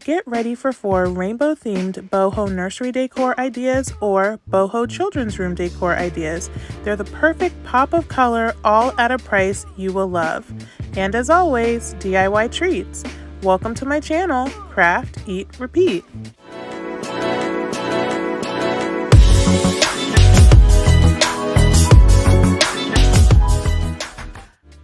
Get ready for 4 rainbow-themed boho nursery decor ideas or boho children's room decor ideas. They're the perfect pop of color, all at a price you will love. And as always, DIY treats. Welcome to my channel, Craft, Eat, Repeat.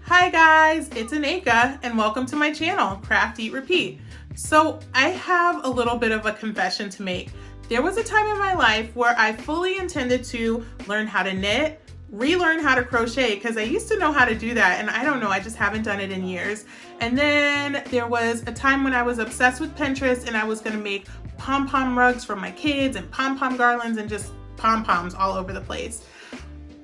Hi guys, it's Aneka and welcome to my channel, Craft, Eat, Repeat. So I have a little bit of a confession to make. There was a time in my life where I fully intended to learn how to knit, relearn how to crochet, because I used to know how to do that and I don't know, I just haven't done it in years. And then there was a time when I was obsessed with Pinterest and I was going to make pom-pom rugs for my kids and pom-pom garlands and just pom-poms all over the place.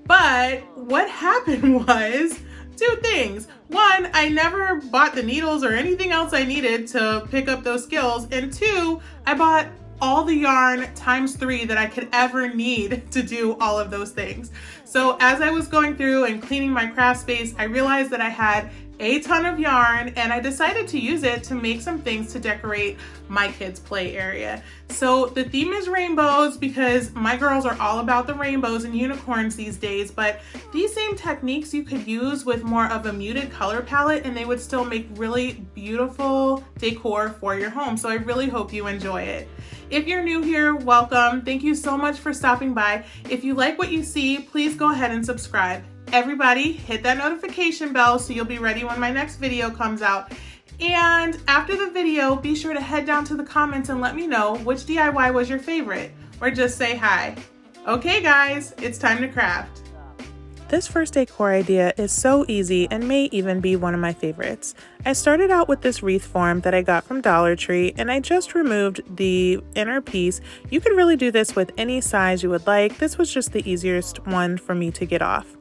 But what happened was 2 things. 1, I never bought the needles or anything else I needed to pick up those skills. And 2, I bought all the yarn ×3 that I could ever need to do all of those things. So as I was going through and cleaning my craft space, I realized that I had a ton of yarn and I decided to use it to make some things to decorate my kids' play area. So the theme is rainbows because my girls are all about the rainbows and unicorns these days, but these same techniques you could use with more of a muted color palette and they would still make really beautiful decor for your home. So I really hope you enjoy it. If you're new here, welcome. Thank you so much for stopping by. If you like what you see, please go ahead and subscribe. Everybody, hit that notification bell so you'll be ready when my next video comes out. And after the video, be sure to head down to the comments and let me know which DIY was your favorite, or just say hi. Okay guys, it's time to craft. This first decor idea is so easy and may even be one of my favorites. I started out with this wreath form that I got from Dollar Tree and I just removed the inner piece. You could really do this with any size you would like. This was just the easiest one for me to get off.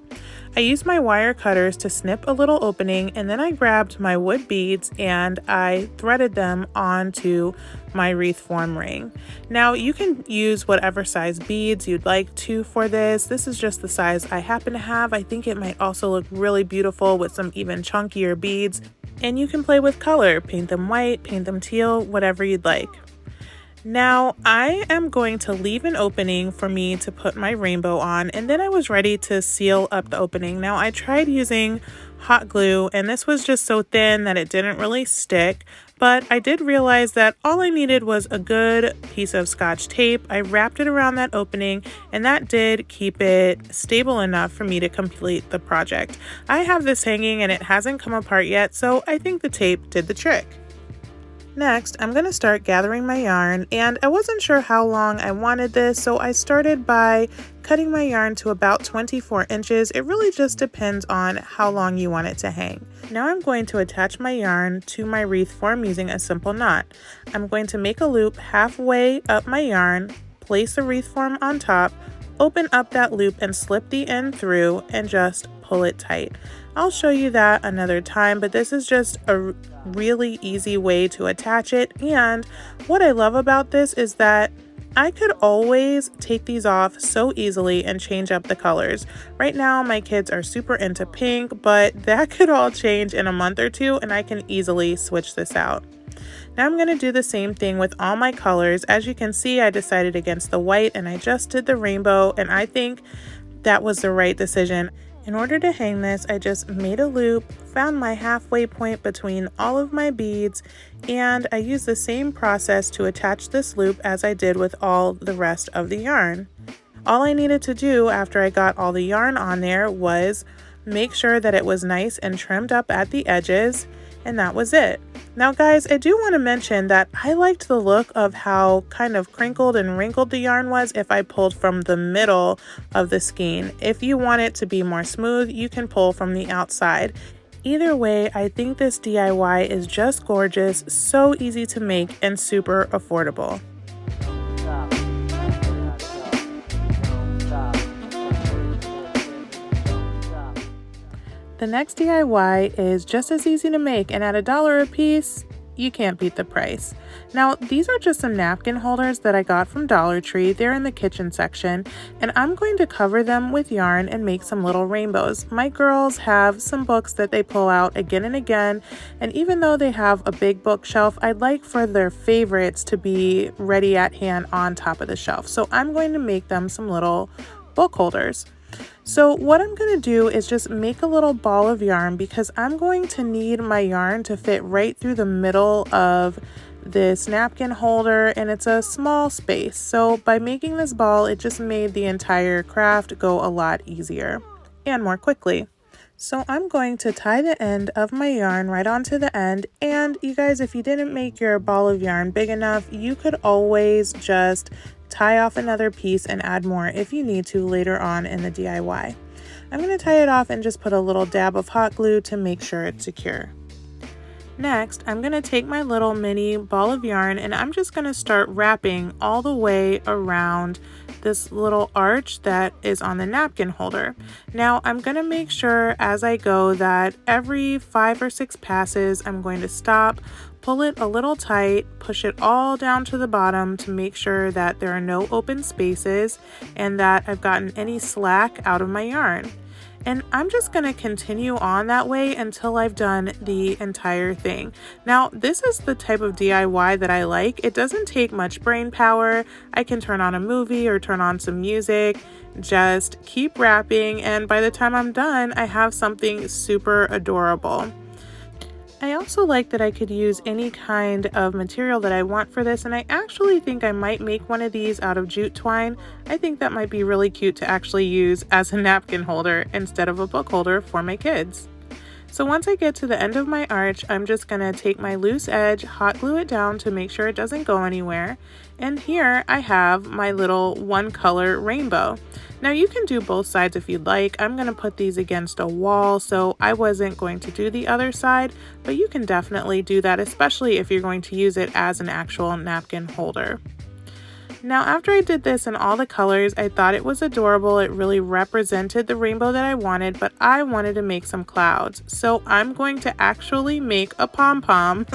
I used my wire cutters to snip a little opening and then I grabbed my wood beads and I threaded them onto my wreath form ring. Now you can use whatever size beads you'd like to for this. This is just the size I happen to have. I think it might also look really beautiful with some even chunkier beads. And you can play with color, paint them white, paint them teal, whatever you'd like. Now I am going to leave an opening for me to put my rainbow on, and then I was ready to seal up the opening. Now I tried using hot glue and this was just so thin that it didn't really stick, but I did realize that all I needed was a good piece of Scotch tape. I wrapped it around that opening and that did keep it stable enough for me to complete the project. I have this hanging and it hasn't come apart yet, so I think the tape did the trick. Next, I'm going to start gathering my yarn, and I wasn't sure how long I wanted this, so I started by cutting my yarn to about 24 inches. It really just depends on how long you want it to hang. Now I'm going to attach my yarn to my wreath form using a simple knot. I'm going to make a loop halfway up my yarn, place the wreath form on top, open up that loop and slip the end through and just pull it tight. I'll show you that another time, but this is just a really easy way to attach it. And what I love about this is that I could always take these off so easily and change up the colors. Right now my kids are super into pink, but that could all change in a month or 2 and I can easily switch this out. Now I'm going to do the same thing with all my colors. As you can see, I decided against the white and I just did the rainbow, and I think that was the right decision. In order to hang this, I just made a loop, found my halfway point between all of my beads, and I used the same process to attach this loop as I did with all the rest of the yarn. All I needed to do after I got all the yarn on there was make sure that it was nice and trimmed up at the edges, and that was it. Now guys, I do want to mention that I liked the look of how kind of crinkled and wrinkled the yarn was if I pulled from the middle of the skein. If you want it to be more smooth, you can pull from the outside. Either way, I think this DIY is just gorgeous, so easy to make and super affordable. The next DIY is just as easy to make, and at $1 a piece, you can't beat the price. Now, these are just some napkin holders that I got from Dollar Tree. They're in the kitchen section, and I'm going to cover them with yarn and make some little rainbows. My girls have some books that they pull out again and again, and even though they have a big bookshelf, I'd like for their favorites to be ready at hand on top of the shelf. So I'm going to make them some little book holders. So what I'm going to do is just make a little ball of yarn because I'm going to need my yarn to fit right through the middle of this napkin holder, and it's a small space. So by making this ball, it just made the entire craft go a lot easier and more quickly. So I'm going to tie the end of my yarn right onto the end, and you guys, if you didn't make your ball of yarn big enough, you could always just tie off another piece and add more if you need to later on in the DIY. I'm going to tie it off and just put a little dab of hot glue to make sure it's secure. Next, I'm going to take my little mini ball of yarn and I'm just going to start wrapping all the way around this little arch that is on the napkin holder. Now, I'm going to make sure as I go that every 5 or 6 passes, I'm going to stop, pull it a little tight, push it all down to the bottom to make sure that there are no open spaces and that I've gotten any slack out of my yarn. And I'm just going to continue on that way until I've done the entire thing. Now, this is the type of DIY that I like. It doesn't take much brain power. I can turn on a movie or turn on some music, just keep wrapping, and by the time I'm done, I have something super adorable. I also like that I could use any kind of material that I want for this, and I actually think I might make one of these out of jute twine. I think that might be really cute to actually use as a napkin holder instead of a book holder for my kids. So once I get to the end of my arch, I'm just going to take my loose edge, hot glue it down to make sure it doesn't go anywhere. And here I have my little one color rainbow. Now you can do both sides if you'd like. I'm going to put these against a wall, so I wasn't going to do the other side, but you can definitely do that, especially if you're going to use it as an actual napkin holder. Now after I did this in all the colors, I thought it was adorable. It really represented the rainbow that I wanted, but I wanted to make some clouds. So I'm going to actually make a pom-pom,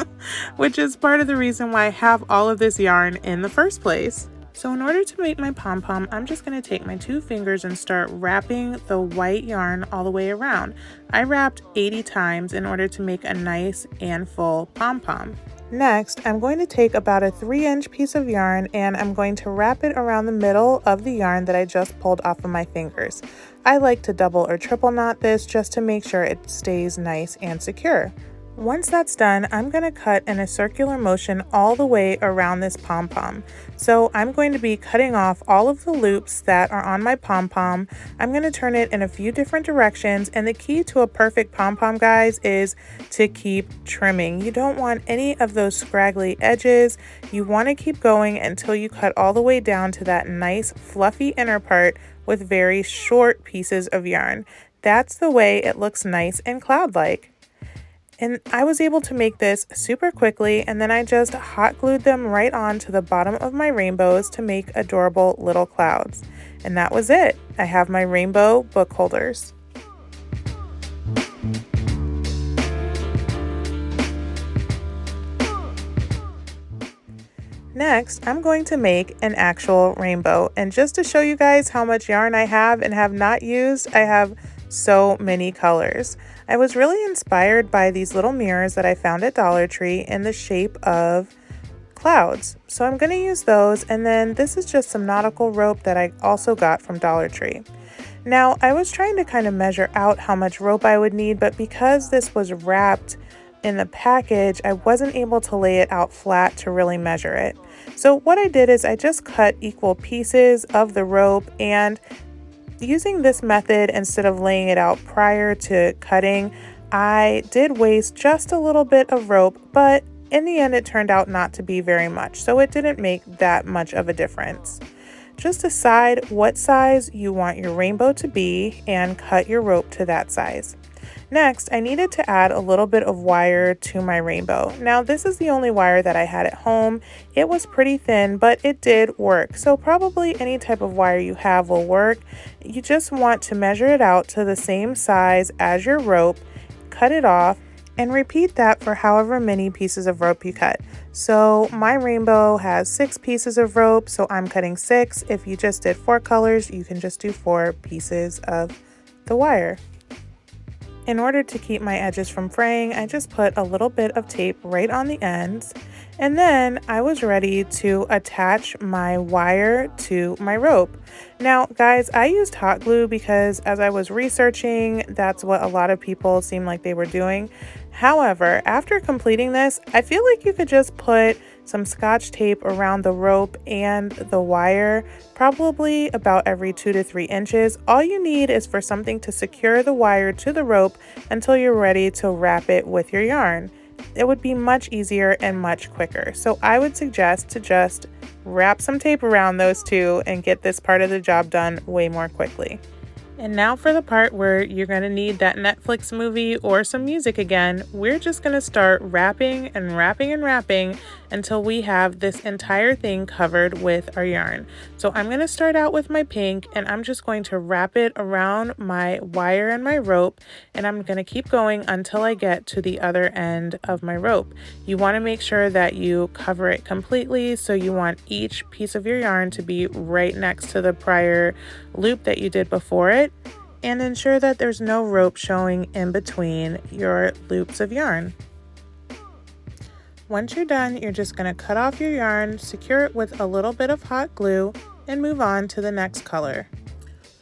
which is part of the reason why I have all of this yarn in the first place. So in order to make my pom-pom, I'm just going to take my 2 fingers and start wrapping the white yarn all the way around. I wrapped 80 times in order to make a nice and full pom-pom. Next, I'm going to take about a 3-inch piece of yarn and I'm going to wrap it around the middle of the yarn that I just pulled off of my fingers. I like to double or triple knot this just to make sure it stays nice and secure. Once that's done, I'm going to cut in a circular motion all the way around this pom-pom. So I'm going to be cutting off all of the loops that are on my pom-pom. I'm going to turn it in a few different directions, and the key to a perfect pom-pom, guys, is to keep trimming. You don't want any of those scraggly edges. You want to keep going until you cut all the way down to that nice fluffy inner part with very short pieces of yarn. That's the way it looks nice and cloud-like. And I was able to make this super quickly, and then I just hot glued them right on to the bottom of my rainbows to make adorable little clouds. And that was it. I have my rainbow book holders. Next, I'm going to make an actual rainbow. And just to show you guys how much yarn I have and have not used, I have so many colors. I was really inspired by these little mirrors that I found at Dollar Tree in the shape of clouds. So I'm going to use those, and then this is just some nautical rope that I also got from Dollar Tree. Now, I was trying to kind of measure out how much rope I would need, but because this was wrapped in the package, I wasn't able to lay it out flat to really measure it. So what I did is I just cut equal pieces of the rope, and using this method instead of laying it out prior to cutting, I did waste just a little bit of rope, but in the end it turned out not to be very much, so it didn't make that much of a difference. Just decide what size you want your rainbow to be and cut your rope to that size. Next, I needed to add a little bit of wire to my rainbow. Now, this is the only wire that I had at home. It was pretty thin, but it did work. So probably any type of wire you have will work. You just want to measure it out to the same size as your rope, cut it off, And repeat that for however many pieces of rope you cut. So my rainbow has 6 pieces of rope, so I'm cutting 6. If you just did 4 colors, you can just do 4 pieces of the wire. In order to keep my edges from fraying, I just put a little bit of tape right on the ends, and then I was ready to attach my wire to my rope. Now guys, I used hot glue because as I was researching, that's what a lot of people seemed like they were doing. However, after completing this, I feel like you could just put some Scotch tape around the rope and the wire, probably about every 2 to 3 inches. All you need is for something to secure the wire to the rope until you're ready to wrap it with your yarn. It would be much easier and much quicker. So I would suggest to just wrap some tape around those two and get this part of the job done way more quickly. And now for the part where you're going to need that Netflix movie or some music again. We're just going to start wrapping and wrapping and wrapping until we have this entire thing covered with our yarn. So I'm going to start out with my pink, and I'm just going to wrap it around my wire and my rope, and I'm going to keep going until I get to the other end of my rope. You want to make sure that you cover it completely, so you want each piece of your yarn to be right next to the prior loop that you did before it, and ensure that there's no rope showing in between your loops of yarn. Once you're done, you're just going to cut off your yarn, secure it with a little bit of hot glue, and move on to the next color.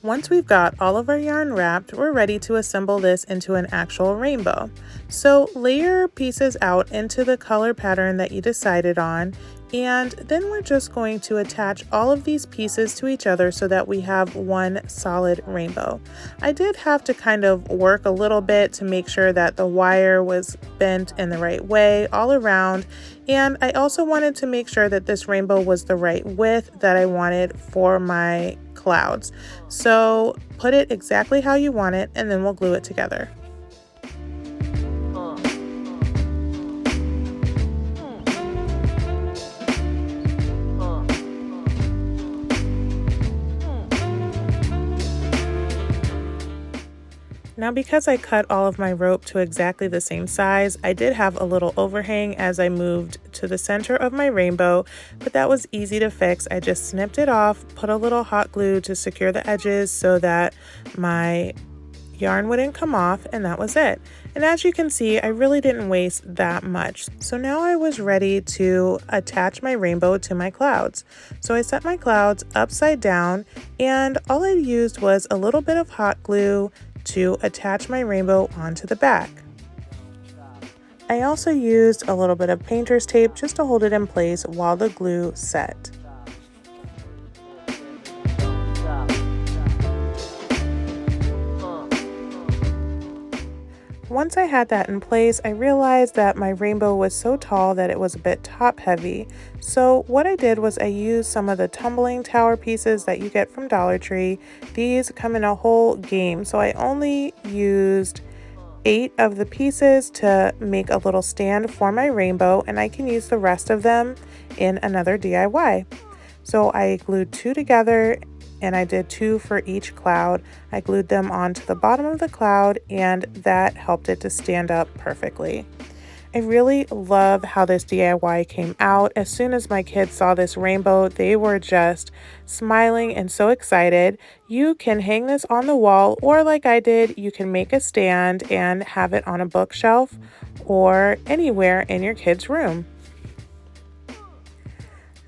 Once we've got all of our yarn wrapped, we're ready to assemble this into an actual rainbow. So lay your pieces out into the color pattern that you decided on, and then we're just going to attach all of these pieces to each other so that we have one solid rainbow. I did have to kind of work a little bit to make sure that the wire was bent in the right way all around, and I also wanted to make sure that this rainbow was the right width that I wanted for my clouds. So put it exactly how you want it, and then we'll glue it together. Now because I cut all of my rope to exactly the same size, I did have a little overhang as I moved to the center of my rainbow, but that was easy to fix. I just snipped it off, put a little hot glue to secure the edges so that my yarn wouldn't come off, and that was it. And as you can see, I really didn't waste that much. So now I was ready to attach my rainbow to my clouds. So I set my clouds upside down, and all I used was a little bit of hot glue to attach my rainbow onto the back. I also used a little bit of painter's tape just to hold it in place while the glue set. Once I had that in place, I realized that my rainbow was so tall that it was a bit top heavy. So what I did was I used some of the tumbling tower pieces that you get from Dollar Tree. These come in a whole game, so I only used 8 of the pieces to make a little stand for my rainbow, and I can use the rest of them in another DIY. So I glued 2 together, and I did 2 for each cloud. I glued them onto the bottom of the cloud, and that helped it to stand up perfectly. I really love how this DIY came out. As soon as my kids saw this rainbow, they were just smiling and so excited. You can hang this on the wall, or like I did, you can make a stand and have it on a bookshelf or anywhere in your kids' room.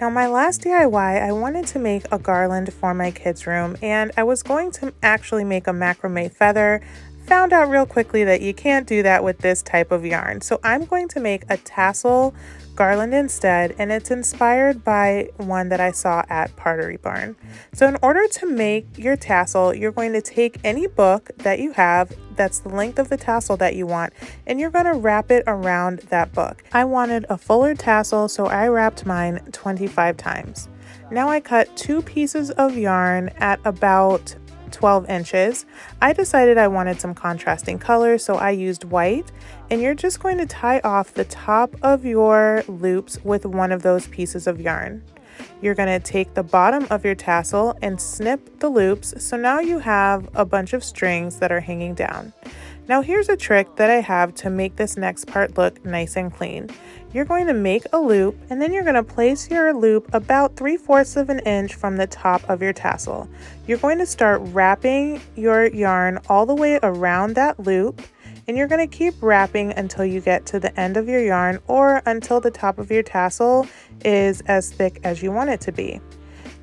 Now my last DIY, I wanted to make a garland for my kids' room, and I was going to actually make a macrame feather. Found out real quickly that you can't do that with this type of yarn. So I'm going to make a tassel garland instead, and it's inspired by one that I saw at Pottery Barn. So in order to make your tassel, you're going to take any book that you have that's the length of the tassel that you want, and you're going to wrap it around that book. I wanted a fuller tassel, so I wrapped mine 25 times. Now I cut 2 pieces of yarn at about 12 inches. I decided I wanted some contrasting colors, so I used white, and you're just going to tie off the top of your loops with one of those pieces of yarn. You're going to take the bottom of your tassel and snip the loops, so now you have a bunch of strings that are hanging down. Now here's a trick that I have to make this next part look nice and clean. You're going to make a loop, and then you're going to place your loop about 3/4 of an inch from the top of your tassel. You're going to start wrapping your yarn all the way around that loop, and you're going to keep wrapping until you get to the end of your yarn or until the top of your tassel is as thick as you want it to be.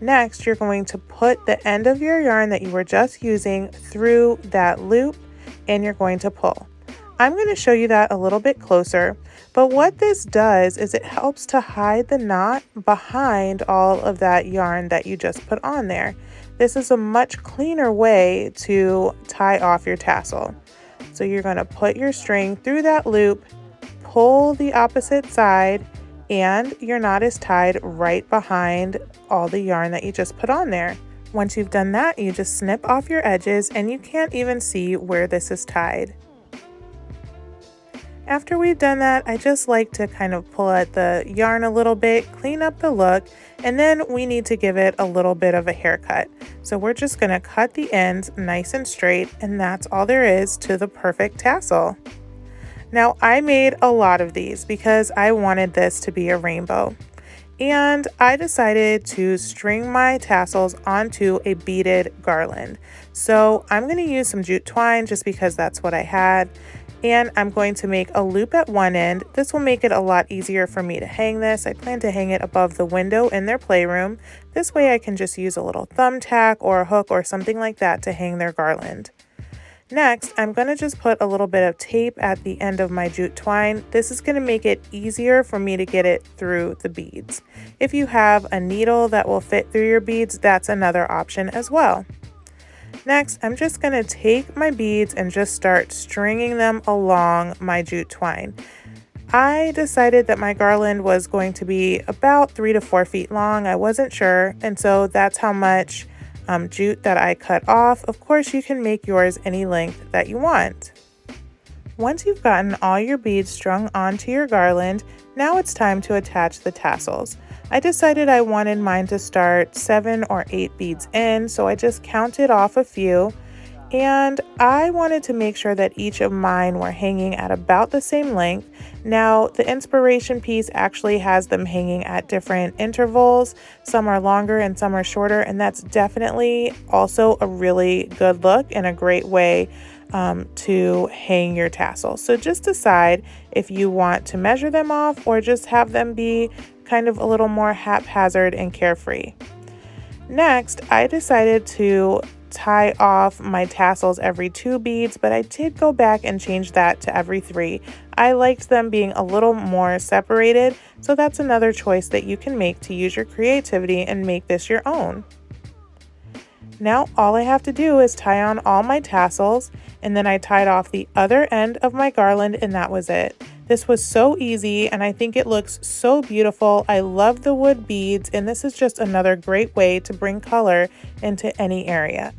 Next, you're going to put the end of your yarn that you were just using through that loop, and you're going to pull. I'm going to show you that a little bit closer, but what this does is it helps to hide the knot behind all of that yarn that you just put on there. This is a much cleaner way to tie off your tassel. So you're going to put your string through that loop, pull the opposite side, and your knot is tied right behind all the yarn that you just put on there. Once you've done that, you just snip off your edges and you can't even see where this is tied. After we've done that, I just like to kind of pull at the yarn a little bit, clean up the look, and then we need to give it a little bit of a haircut. So we're just going to cut the ends nice and straight, and that's all there is to the perfect tassel. Now I made a lot of these because I wanted this to be a rainbow. And I decided to string my tassels onto a beaded garland. So I'm going to use some jute twine just because that's what I had. And I'm going to make a loop at one end. This will make it a lot easier for me to hang this. I plan to hang it above the window in their playroom. This way I can just use a little thumbtack or a hook or something like that to hang their garland. Next, I'm going to just put a little bit of tape at the end of my jute twine. This is going to make it easier for me to get it through the beads. If you have a needle that will fit through your beads, that's another option as well. Next, I'm just going to take my beads and just start stringing them along my jute twine. I decided that my garland was going to be about 3 to 4 feet long. I wasn't sure, and so that's how much jute that I cut off. Of course, you can make yours any length that you want. Once you've gotten all your beads strung onto your garland, now it's time to attach the tassels. I decided I wanted mine to start 7 or 8 beads in, so I just counted off a few, and I wanted to make sure that each of mine were hanging at about the same length. Now, the inspiration piece actually has them hanging at different intervals. Some are longer and some are shorter, and that's definitely also a really good look and a great way to hang your tassels. So just decide if you want to measure them off or just have them be kind of a little more haphazard and carefree. Next, I decided to tie off my tassels every 2 beads, but I did go back and change that to every 3. I liked them being a little more separated, so that's another choice that you can make to use your creativity and make this your own. Now all I have to do is tie on all my tassels, and then I tied off the other end of my garland, and that was it. This was so easy, and I think it looks so beautiful. I love the wood beads, and this is just another great way to bring color into any area.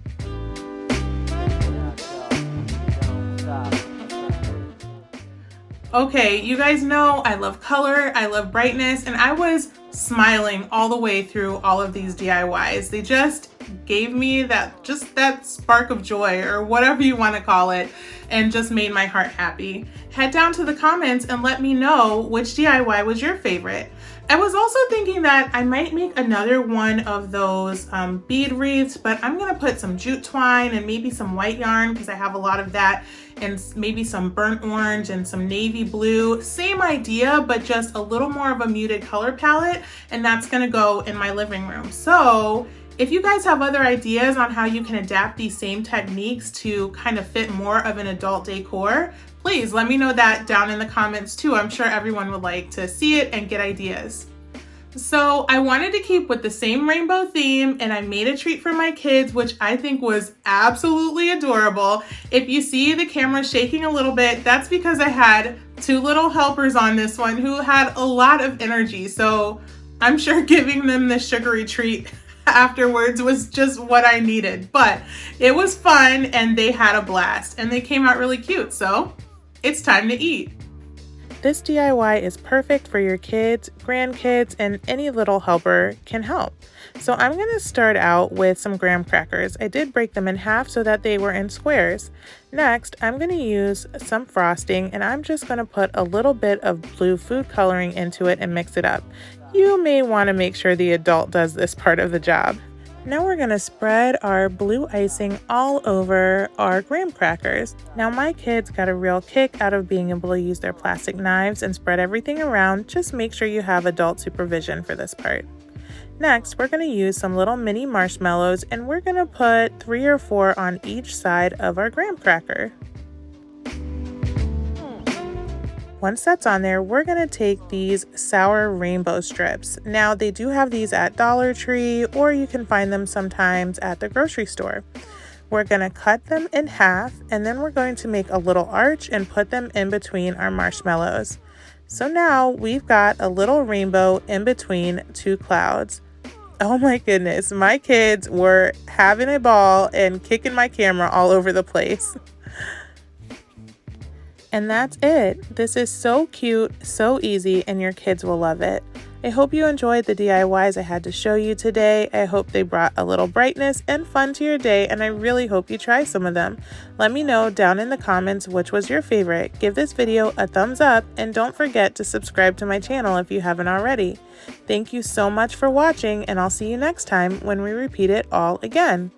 Okay, you guys know I love color, I love brightness, and I was smiling all the way through all of these DIYs. They just gave me that spark of joy, or whatever you want to call it, and just made my heart happy. Head down to the comments and let me know which DIY was your favorite. I was also thinking that I might make another one of those bead wreaths, but I'm gonna put some jute twine and maybe some white yarn because I have a lot of that, and maybe some burnt orange and some navy blue. Same idea, but just a little more of a muted color palette, and that's gonna go in my living room. So if you guys have other ideas on how you can adapt these same techniques to kind of fit more of an adult decor, please let me know that down in the comments too. I'm sure everyone would like to see it and get ideas. So I wanted to keep with the same rainbow theme, and I made a treat for my kids, which I think was absolutely adorable. If you see the camera shaking a little bit, that's because I had 2 little helpers on this one who had a lot of energy. So I'm sure giving them this sugary treat afterwards was just what I needed, but it was fun and they had a blast and they came out really cute. So it's time to eat. This DIY is perfect for your kids, grandkids, and any little helper can help. So I'm going to start out with some graham crackers. I did break them in half so that they were in squares. Next, I'm going to use some frosting, and I'm just going to put a little bit of blue food coloring into it and mix it up. You may want to make sure the adult does this part of the job. Now we're going to spread our blue icing all over our graham crackers. Now my kids got a real kick out of being able to use their plastic knives and spread everything around. Just make sure you have adult supervision for this part. Next, we're going to use some little mini marshmallows, and we're going to put 3 or 4 on each side of our graham cracker. Once that's on there, we're going to take these sour rainbow strips. Now, they do have these at Dollar Tree, or you can find them sometimes at the grocery store. We're going to cut them in half, and then we're going to make a little arch and put them in between our marshmallows. So now we've got a little rainbow in between 2 clouds. Oh my goodness, my kids were having a ball and kicking my camera all over the place. And that's it. This is so cute, so easy, and your kids will love it. I hope you enjoyed the DIYs I had to show you today. I hope they brought a little brightness and fun to your day, and I really hope you try some of them. Let me know down in the comments which was your favorite. Give this video a thumbs up, and don't forget to subscribe to my channel if you haven't already. Thank you so much for watching, and I'll see you next time when we repeat it all again.